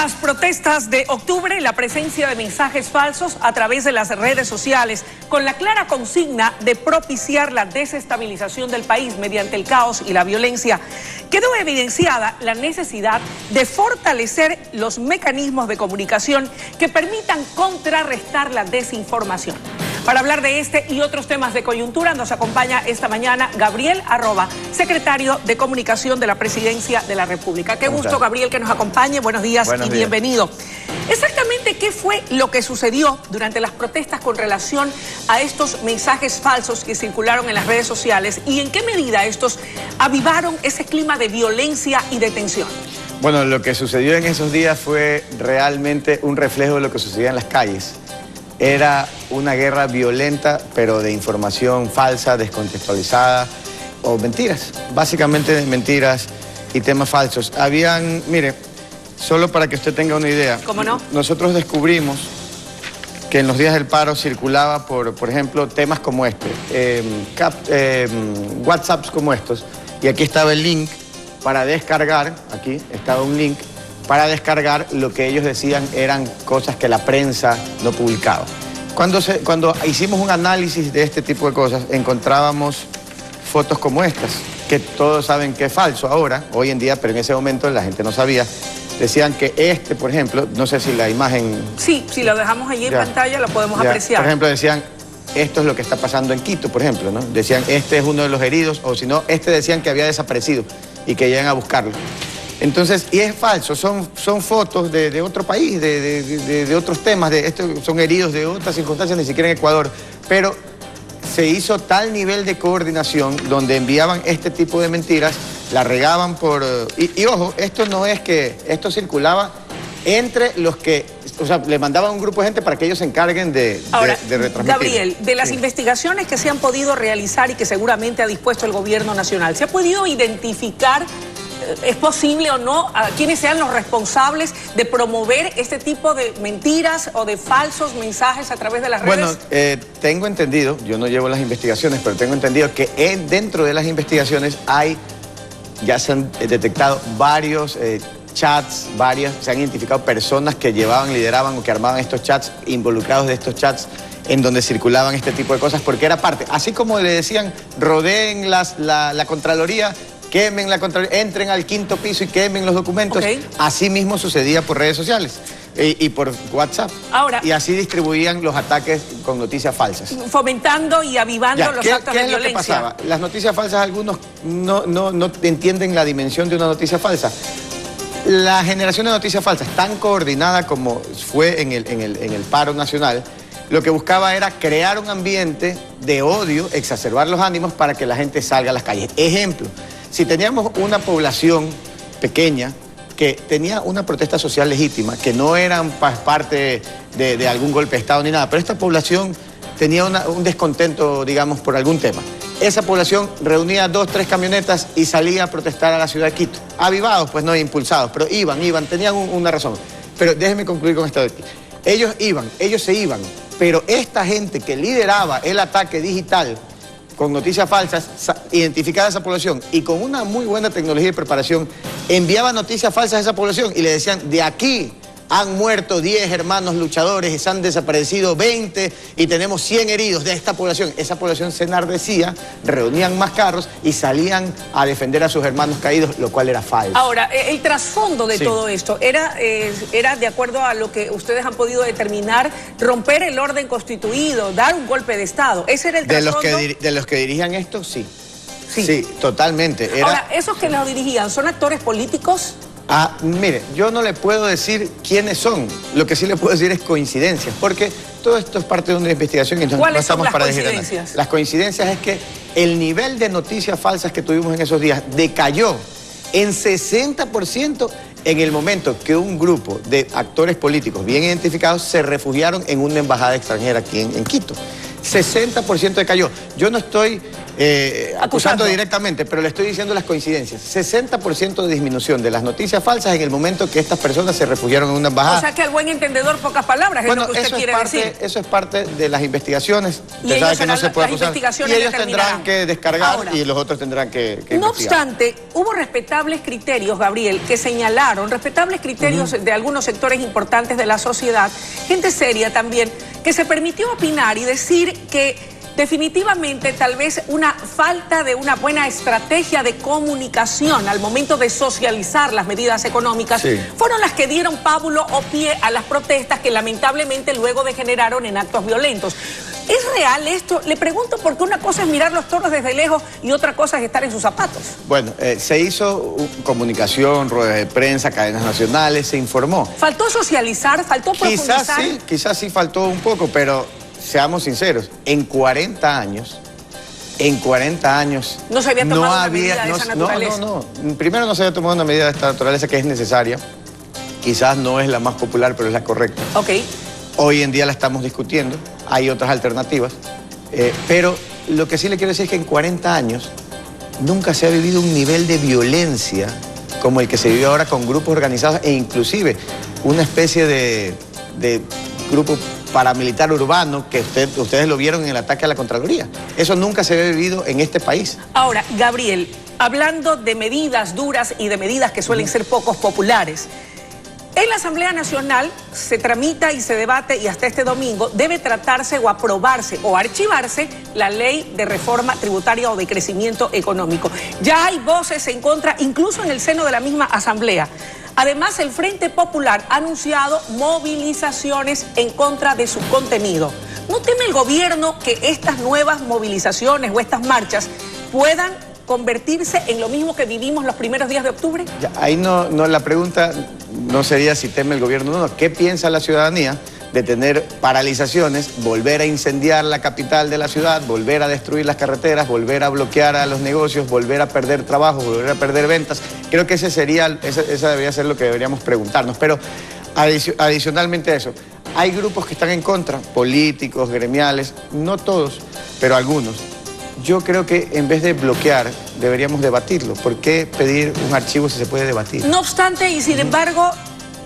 las protestas de octubre, la presencia de mensajes falsos a través de las redes sociales, con la clara consigna de propiciar la desestabilización del país mediante el caos y la violencia, quedó evidenciada la necesidad de fortalecer los mecanismos de comunicación que permitan contrarrestar la desinformación. Para hablar de este y otros temas de coyuntura, nos acompaña esta mañana Gabriel Arroba, secretario de Comunicación de la Presidencia de la República. Qué gusto, Gabriel, que nos acompañe. Buenos días y bienvenido. Exactamente, ¿qué fue lo que sucedió durante las protestas con relación a estos mensajes falsos que circularon en las redes sociales y en qué medida estos avivaron ese clima de violencia y de tensión? Bueno, lo que sucedió en esos días fue realmente un reflejo de lo que sucedía en las calles. Era una guerra violenta, pero de información falsa, descontextualizada o mentiras. Básicamente mentiras y temas falsos. Habían, mire, solo para que usted tenga una idea. ¿Cómo no? Nosotros descubrimos que en los días del paro circulaba, por ejemplo, temas como este, WhatsApps como estos. Y aquí estaba el link para descargar, aquí estaba un link para descargar lo que ellos decían eran cosas que la prensa no publicaba. Cuando hicimos un análisis de este tipo de cosas, encontrábamos fotos como estas, que todos saben que es falso ahora, hoy en día, pero en ese momento la gente no sabía. Decían que por ejemplo, no sé si la imagen... Sí, si lo dejamos allí en pantalla lo podemos apreciar. Por ejemplo, decían, esto es lo que está pasando en Quito, por ejemplo, ¿no? Decían, este es uno de los heridos, o si no, decían que había desaparecido y que llegan a buscarlo. Entonces, y es falso, son fotos de otro país, de otros temas, son heridos de otras circunstancias, ni siquiera en Ecuador, pero se hizo tal nivel de coordinación donde enviaban este tipo de mentiras, la regaban por... Y ojo, esto no es que... Esto circulaba entre los que... O sea, le mandaban un grupo de gente para que ellos se encarguen de retransmitir. Gabriel, de las investigaciones que se han podido realizar y que seguramente ha dispuesto el gobierno nacional, ¿se ha podido identificar, es posible o no, a quiénes sean los responsables de promover este tipo de mentiras o de falsos mensajes a través de las redes? Bueno, tengo entendido, yo no llevo las investigaciones, pero tengo entendido que dentro de las investigaciones ya se han detectado varios chats, se han identificado personas que lideraban o que armaban estos chats, involucrados de estos chats en donde circulaban este tipo de cosas, porque era parte, así como le decían, rodeen la Contraloría, quemen la Contraloría, entren al 5º piso y quemen los documentos. Así mismo sucedía por redes sociales y por WhatsApp. Ahora, y así distribuían los ataques con noticias falsas. Fomentando y avivando los actos de violencia. ¿Qué es lo que pasaba? Las noticias falsas, algunos no entienden la dimensión de una noticia falsa. La generación de noticias falsas, tan coordinada como fue en el paro nacional, lo que buscaba era crear un ambiente de odio, exacerbar los ánimos para que la gente salga a las calles. Ejemplo, si teníamos una población pequeña que tenía una protesta social legítima, que no eran parte de algún golpe de Estado ni nada, pero esta población tenía un descontento, digamos, por algún tema. Esa población reunía 2, 3 camionetas y salía a protestar a la ciudad de Quito. Avivados, pues no impulsados, pero iban, tenían una razón. Pero déjenme concluir con esto de aquí. Ellos se iban, pero esta gente que lideraba el ataque digital con noticias falsas, identificaba a esa población y con una muy buena tecnología y preparación, enviaba noticias falsas a esa población y le decían, de aquí han muerto 10 hermanos luchadores, se han desaparecido 20 y tenemos 100 heridos de esta población. Esa población se enardecía, reunían más carros y salían a defender a sus hermanos caídos, lo cual era falso. Ahora, el trasfondo de todo esto era, de acuerdo a lo que ustedes han podido determinar, romper el orden constituido, dar un golpe de Estado. ¿Ese era el trasfondo? De los que dirigían esto, sí. Sí, totalmente. Ahora, ¿esos que lo dirigían son actores políticos? Mire, yo no le puedo decir quiénes son. Lo que sí le puedo decir es coincidencias, porque todo esto es parte de una investigación y no estamos para desgranar. Las coincidencias es que el nivel de noticias falsas que tuvimos en esos días decayó en 60% en el momento que un grupo de actores políticos bien identificados se refugiaron en una embajada extranjera aquí en Quito. 60% decayó. Yo no estoy acusando directamente, pero le estoy diciendo las coincidencias. 60% de disminución de las noticias falsas en el momento que estas personas se refugiaron en una embajada. O sea que al buen entendedor, pocas palabras, bueno, es lo que usted quiere decir. Eso es parte de las investigaciones. Y ellos que no se puede acusar. Y ellos tendrán que descargar. Ahora, y los otros tendrán que investigar. No obstante, hubo respetables criterios, Gabriel, que señalaron, respetables criterios de algunos sectores importantes de la sociedad, gente seria también, que se permitió opinar y decir que definitivamente tal vez una falta de una buena estrategia de comunicación al momento de socializar las medidas económicas fueron las que dieron pábulo o pie a las protestas que lamentablemente luego degeneraron en actos violentos. ¿Es real esto? Le pregunto porque una cosa es mirar los toros desde lejos y otra cosa es estar en sus zapatos. Bueno, se hizo comunicación, ruedas de prensa, cadenas nacionales, se informó. ¿Faltó socializar? ¿Faltó profundizar? Quizás sí faltó un poco, pero seamos sinceros, en 40 años no se había tomado una medida de esa naturaleza. No. Primero no se había tomado una medida de esta naturaleza que es necesaria. Quizás no es la más popular, pero es la correcta. Ok. Hoy en día la estamos discutiendo, hay otras alternativas, pero lo que sí le quiero decir es que en 40 años nunca se ha vivido un nivel de violencia como el que se vive ahora con grupos organizados e inclusive una especie de grupo paramilitar urbano que ustedes lo vieron en el ataque a la Contraloría. Eso nunca se había vivido en este país. Ahora, Gabriel, hablando de medidas duras y de medidas que suelen ser pocos populares, en la Asamblea Nacional se tramita y se debate y hasta este domingo debe tratarse o aprobarse o archivarse la ley de reforma tributaria o de crecimiento económico. Ya hay voces en contra, incluso en el seno de la misma Asamblea. Además, el Frente Popular ha anunciado movilizaciones en contra de su contenido. ¿No teme el gobierno que estas nuevas movilizaciones o estas marchas puedan convertirse en lo mismo que vivimos los primeros días de octubre? Ya, ahí no, la pregunta no sería si teme el gobierno o no. ¿Qué piensa la ciudadanía de tener paralizaciones, volver a incendiar la capital de la ciudad, volver a destruir las carreteras, volver a bloquear a los negocios, volver a perder trabajo, volver a perder ventas? Creo que esa debería ser lo que deberíamos preguntarnos. Pero adicionalmente a eso, hay grupos que están en contra, políticos, gremiales, no todos, pero algunos. Yo creo que en vez de bloquear, deberíamos debatirlo. ¿Por qué pedir un archivo si se puede debatir? No obstante, y sin embargo,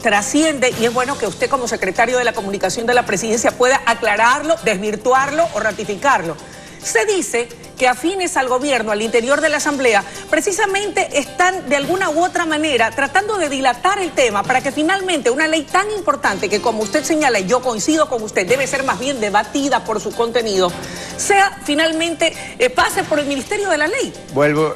trasciende, y es bueno que usted como secretario de la Comunicación de la Presidencia pueda aclararlo, desvirtuarlo o ratificarlo. Se dice que afines al gobierno, al interior de la Asamblea, precisamente están de alguna u otra manera tratando de dilatar el tema para que finalmente una ley tan importante que, como usted señala, y yo coincido con usted, debe ser más bien debatida por su contenido, sea finalmente, pase por el Ministerio de la Ley. Vuelvo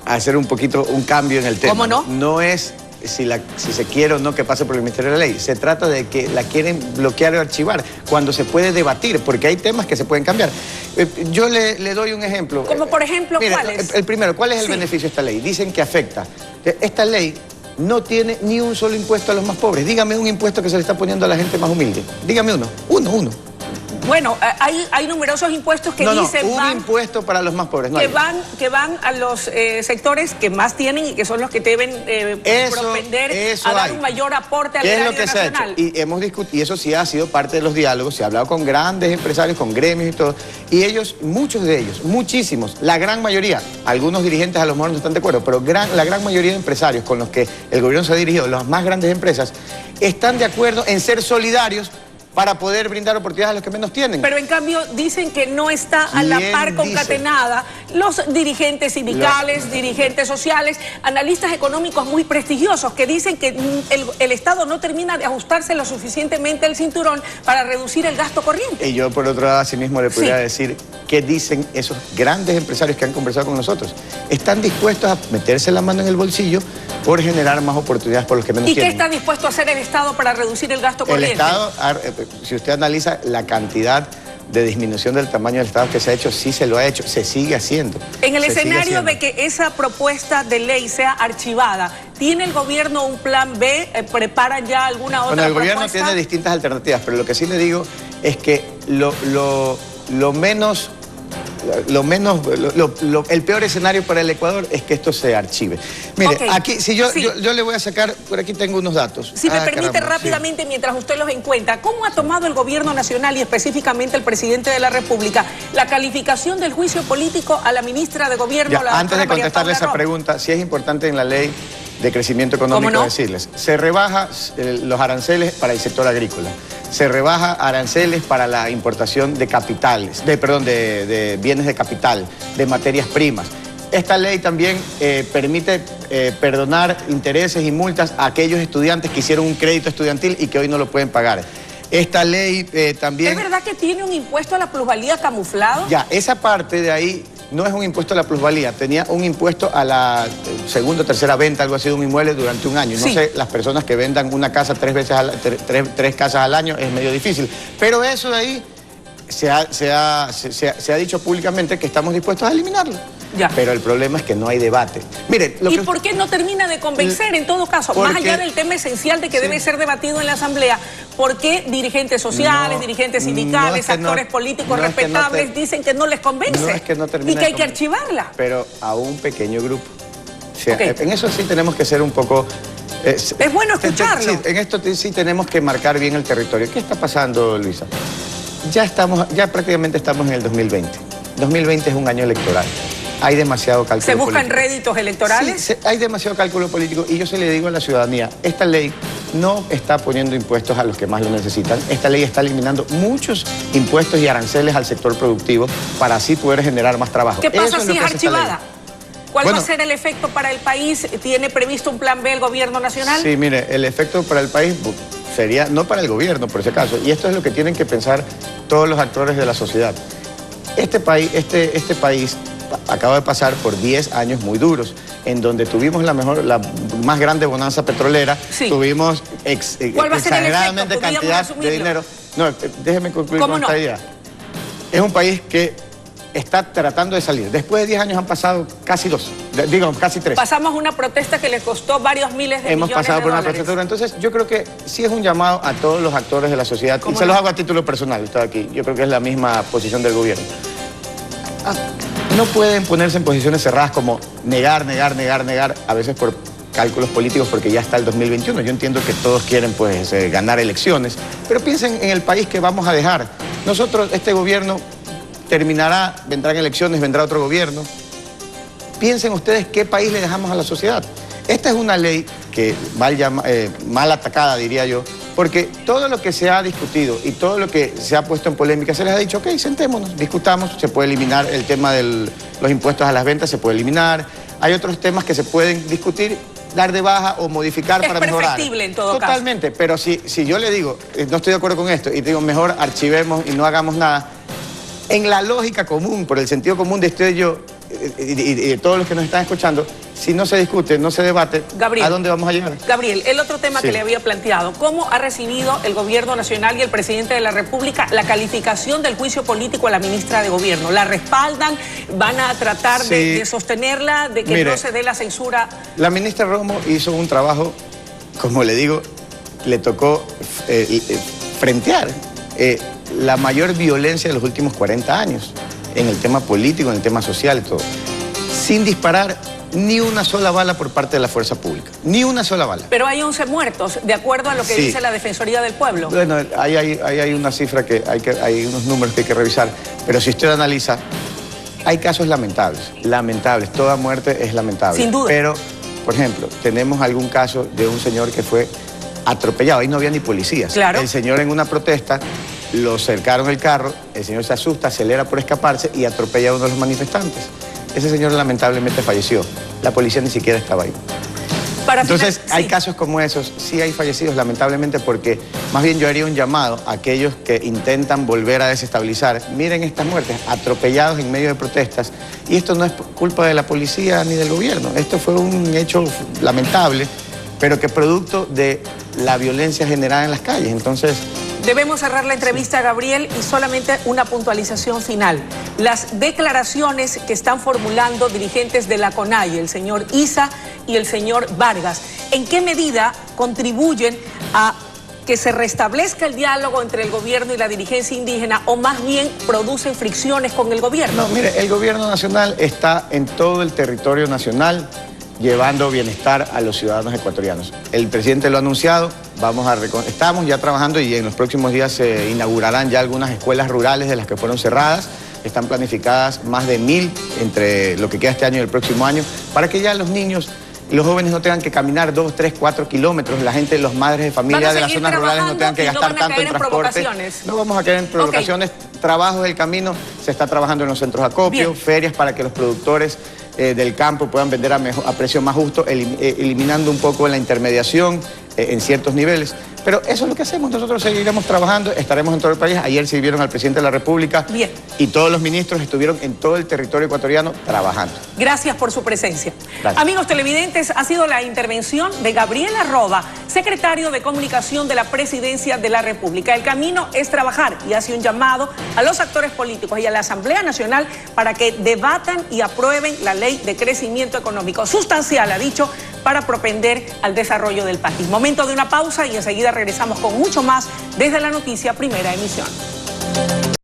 a hacer un cambio en el tema. ¿Cómo no? No es si se quiere o no que pase por el Ministerio de la Ley. Se trata de que la quieren bloquear o archivar cuando se puede debatir, porque hay temas que se pueden cambiar. Yo le doy un ejemplo. Como por ejemplo, mire, ¿cuál es? El primero, ¿cuál es el beneficio de esta ley? Dicen que afecta. Esta ley no tiene ni un solo impuesto a los más pobres. Dígame un impuesto que se le está poniendo a la gente más humilde. Dígame uno. Bueno, hay numerosos impuestos que dicen un impuesto para los más pobres. No que van a los sectores que más tienen y que son los que deben propender a dar un mayor aporte al erario nacional. Y hemos discutido, y eso sí ha sido parte de los diálogos, se ha hablado con grandes empresarios, con gremios y todo, y ellos, muchos de ellos, muchísimos, la gran mayoría, algunos dirigentes a lo mejor no están de acuerdo, pero la gran mayoría de empresarios con los que el gobierno se ha dirigido, las más grandes empresas, están de acuerdo en ser solidarios para poder brindar oportunidades a los que menos tienen. Pero en cambio dicen que no está a la par concatenada los dirigentes sindicales, dirigentes sociales, analistas económicos muy prestigiosos que dicen que el Estado no termina de ajustarse lo suficientemente el cinturón para reducir el gasto corriente. Y yo por otro lado así mismo le podría decir qué dicen esos grandes empresarios que han conversado con nosotros. Están dispuestos a meterse la mano en el bolsillo por generar más oportunidades por los que menos tienen. ¿Y qué está dispuesto a hacer el Estado para reducir el gasto corriente? El Estado, si usted analiza la cantidad de disminución del tamaño del Estado que se ha hecho, sí se lo ha hecho, se sigue haciendo. En el escenario de que esa propuesta de ley sea archivada, ¿tiene el gobierno un plan B? ¿Preparan ya alguna otra propuesta? Bueno, el gobierno tiene distintas alternativas, pero lo que sí le digo es que lo menos el peor escenario para el Ecuador es que esto se archive. Mire, Okay. aquí, si yo le voy a sacar, por aquí tengo unos datos. Si me permite rápidamente, mientras usted los encuentra, ¿cómo ha tomado el gobierno nacional y específicamente el presidente de la República la calificación del juicio político a la ministra de Gobierno? Antes de contestarle esa pregunta, sí es importante en la ley de crecimiento económico decirles, se rebaja los aranceles para el sector agrícola, se rebaja aranceles para la importación de capitales, de bienes de capital, de materias primas. Esta ley también permite perdonar intereses y multas a aquellos estudiantes que hicieron un crédito estudiantil y que hoy no lo pueden pagar. Esta ley también... ¿Es verdad que tiene un impuesto a la plusvalía camuflado? Ya, esa parte de ahí no es un impuesto a la plusvalía, tenía un impuesto a la segunda o tercera venta, algo así, de un inmueble durante un año. No sé, las personas que vendan una casa tres casas al año es medio difícil. Pero eso de ahí se ha dicho públicamente que estamos dispuestos a eliminarlo. Ya. Pero el problema es que no hay debate. Mire, ¿Y por qué no termina de convencer en todo caso? Más allá del tema esencial de que debe ser debatido en la Asamblea, ¿por qué dirigentes sociales, dirigentes sindicales, actores políticos respetables dicen que no les convence? No es que no termina y que hay que archivarla. Pero a un pequeño grupo. O sea, en eso sí tenemos que ser un poco... es bueno escucharlo. Sí, en esto sí tenemos que marcar bien el territorio. ¿Qué está pasando, Luisa? Ya prácticamente estamos en el 2020. 2020 es un año electoral. Hay demasiado cálculo político. ¿Se buscan réditos electorales? Sí, hay demasiado cálculo político y yo se le digo a la ciudadanía, esta ley no está poniendo impuestos a los que más lo necesitan. Esta ley está eliminando muchos impuestos y aranceles al sector productivo para así poder generar más trabajo. ¿Qué pasa si es archivada? ¿Cuál va a ser el efecto para el país? ¿Tiene previsto un plan B el gobierno nacional? Sí, mire, el efecto para el país sería, no para el gobierno por ese caso, y esto es lo que tienen que pensar todos los actores de la sociedad. Este país acaba de pasar por 10 años muy duros, en donde tuvimos la más grande bonanza petrolera, tuvimos exageradamente cantidad de dinero. No, déjeme concluir con esta idea. Es un país que está tratando de salir. Después de 10 años han pasado casi casi 3. Pasamos una protesta que le costó varios miles de millones de dólares. Hemos pasado por una protesta. Entonces, yo creo que sí es un llamado a todos los actores de la sociedad, y se los hago a título personal, estoy aquí. Yo creo que es la misma posición del gobierno. No pueden ponerse en posiciones cerradas como negar, a veces por cálculos políticos, porque ya está el 2021. Yo entiendo que todos quieren pues ganar elecciones, pero piensen en el país que vamos a dejar. Nosotros, este gobierno terminará, vendrán elecciones, vendrá otro gobierno. Piensen ustedes qué país le dejamos a la sociedad. Esta es una ley que mal atacada, diría yo, porque todo lo que se ha discutido y todo lo que se ha puesto en polémica, se les ha dicho, ok, sentémonos, discutamos, se puede eliminar el tema de los impuestos a las ventas, se puede eliminar. Hay otros temas que se pueden discutir, dar de baja o modificar para mejorar. Es perfectible en todo caso. Totalmente, pero si yo le digo, no estoy de acuerdo con esto, y digo, mejor archivemos y no hagamos nada, en la lógica común, por el sentido común de usted y yo, y de todos los que nos están escuchando, si no se discute, no se debate, Gabriel, ¿a dónde vamos a llegar? Gabriel, el otro tema que le había planteado, ¿cómo ha recibido el gobierno nacional y el presidente de la República la calificación del juicio político a la ministra de Gobierno? ¿La respaldan? ¿Van a tratar de sostenerla, de que no se dé la censura? La ministra Romo hizo un trabajo, como le digo, le tocó frentear la mayor violencia de los últimos 40 años, en el tema político, en el tema social y todo, sin disparar ni una sola bala por parte de la fuerza pública, ni una sola bala. Pero hay 11 muertos, de acuerdo a lo que dice la Defensoría del Pueblo. Bueno, hay una cifra hay unos números que hay que revisar, pero si usted analiza, hay casos lamentables, toda muerte es lamentable. Sin duda. Pero, por ejemplo, tenemos algún caso de un señor que fue atropellado, ahí no había ni policías. Claro. El señor en una protesta, lo cercaron el carro, el señor se asusta, acelera por escaparse y atropella a uno de los manifestantes. Ese señor lamentablemente falleció. La policía ni siquiera estaba ahí. Entonces, hay casos como esos, sí hay fallecidos lamentablemente, porque más bien yo haría un llamado a aquellos que intentan volver a desestabilizar. Miren estas muertes, atropellados en medio de protestas, y esto no es culpa de la policía ni del gobierno. Esto fue un hecho lamentable, pero que producto de la violencia generada en las calles. Entonces, debemos cerrar la entrevista, Gabriel, y solamente una puntualización final. Las declaraciones que están formulando dirigentes de la CONAIE, el señor Issa y el señor Vargas, ¿en qué medida contribuyen a que se restablezca el diálogo entre el gobierno y la dirigencia indígena, o más bien producen fricciones con el gobierno? No, mire, el gobierno nacional está en todo el territorio nacional llevando bienestar a los ciudadanos ecuatorianos. El presidente lo ha anunciado, estamos ya trabajando y en los próximos días se inaugurarán ya algunas escuelas rurales de las que fueron cerradas. Están planificadas más de 1000 entre lo que queda este año y el próximo año, para que ya los niños y los jóvenes no tengan que caminar 2, 3, 4 kilómetros, la gente, los madres de familia de las zonas rurales no tengan que gastar tanto en transporte. No vamos a caer en provocaciones. Trabajos del camino, se está trabajando en los centros de acopio, ferias para que los productores del campo puedan vender a precio más justo, eliminando un poco la intermediación en ciertos niveles. Pero eso es lo que hacemos, nosotros seguiremos trabajando, estaremos en todo el país. Ayer se vieron al presidente de la República y todos los ministros estuvieron en todo el territorio ecuatoriano trabajando. Gracias por su presencia. Gracias. Amigos televidentes, ha sido la intervención de Gabriel Arroba, secretario de Comunicación de la Presidencia de la República. El camino es trabajar y hace un llamado a los actores políticos y a la Asamblea Nacional para que debatan y aprueben la ley de crecimiento económico sustancial, ha dicho, para propender al desarrollo del país. Momento de una pausa y enseguida regresamos con mucho más desde la noticia Primera Emisión.